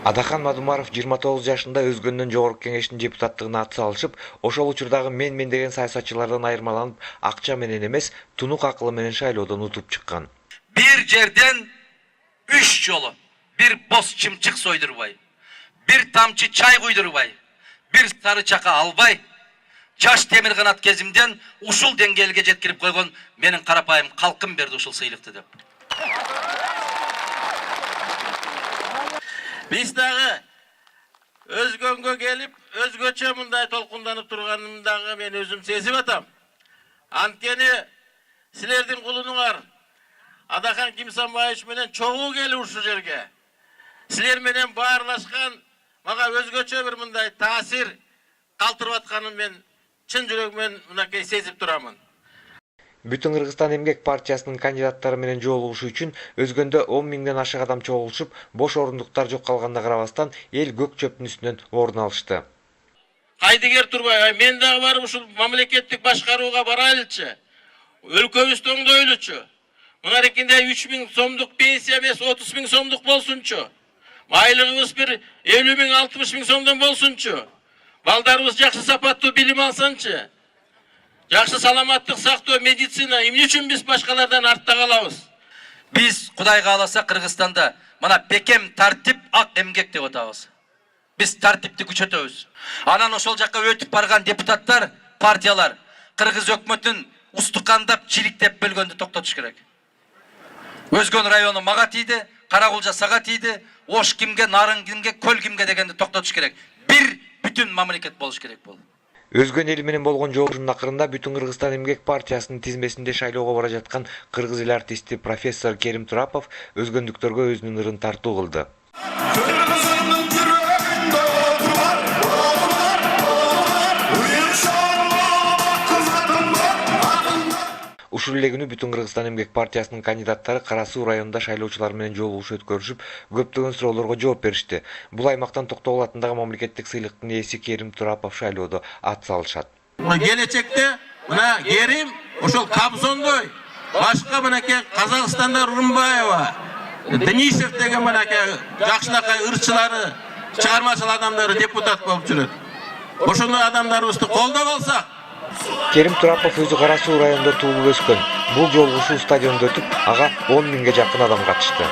Адахан Мадумаров 29 жашында Өзгөндөн жогорку кеңештин депутаттыгына ат салышып, ошол учурдагы мен деген саясатчылардан айырмаланып, акча менен эмес, тунук акылы менен шайлоодон утуп чыккан. Bir жерден 3 жолу, bir бос чымчык сойдурбай, bir тамчы чай куйдурбай, bir сары чака албай, жаш темир канат кезимден ушул деңгээлге жеткирип койгон менин карапайым калкым берди ушул сыйлыкты деп. Biz dağı Özgөнгө kelip, özgöçө мындай толкунданып турганымдагы мен өзүм сезип атам. Анткени силердин кулунуңар Адахан Кимсанбаевич менен чогуу келип ушул жерге. Силер менен баарлашкан мага өзгөчө бир мындай таасир калтырып атканын мен чын жүрөгүмөн мынакей сезип турамын. Бүтүн Кыргызстан эмгек партиясынын кандидаттары менен жолугушуу үчүн Өзгөндө 10 миңден ашык адам чогулушуп, бош орундуктар жок калганына карабастан эл көк чөптүн үстүнөн орун алышты. Кайдыгер турбай, мен дагы барып ушул мамлекеттик башкарууга барайлычы. Өлкөбүздү оңдойлучу. Мынарекинде 3 миң сомдук пенсия эмес 30 миң сомдук болсунчу. Айлыгыбыз бир 50 миң 60 миң сомдон болсунчу. Балдарыбыз жакшы сапаттуу билим алсынчы. Жакшы саламаттык сактоо, медицина, эмне үчүн биз башкалардан артта калабыз? Biz Кудайга кааласа Кыргызстанда мына бекем тартип ак эмгек деп атабыз. Biz тартипти күчөтөбүз. Анан ошол жакка өтүп барган депутаттар, партиялар Кыргыз өкмөтүн устукандап, чириктеп бөлгөндү токтотуш керек. Өзгөн району мага тийди, Каракулжа сага тийди, Ош кимге, Нарын кимге, Көл кимге дегенди токтотуш керек. Бир бүтүн мамлекет болуш керек болду. Өзгөн эл менен болгон жолугушуунун акырында Бүтүн Кыргызстан эмгек партиясынын тизмесинде шайлоого бара жаткан кыргыз эл артисти профессор Керим Турапов өзгөндүктөргө өзүнүн ырын тартуу кылды. Ушул эле күнү Бүтүн Кыргызстан эмгек партиясынын кандидаттары Кара Суу районунда шайлоочулар менен жолугушуу өткөрүшүп, көптөгөн суроолорго жооп беришти. Бул аймактан Токтогул атындагы мамлекеттик сыйлыктын ээси Керим Турапов шайлоодо ат салышат. Келечекте мына Керим ошол Кобзондой, башка мынакей Казакстанда Румбаева, Денисов деген мынакей жакшынакай ырчылары, чыгармачыл адамдары депутат болуп жүрөт. Ошондой адамдарыбызды колдоп алсак, Керим Турапов өзү Кара Суу районунда туулуп өскөн. Бул жолугушуу стадиондо өтүп, ага 10 миңге жакын адам катышты.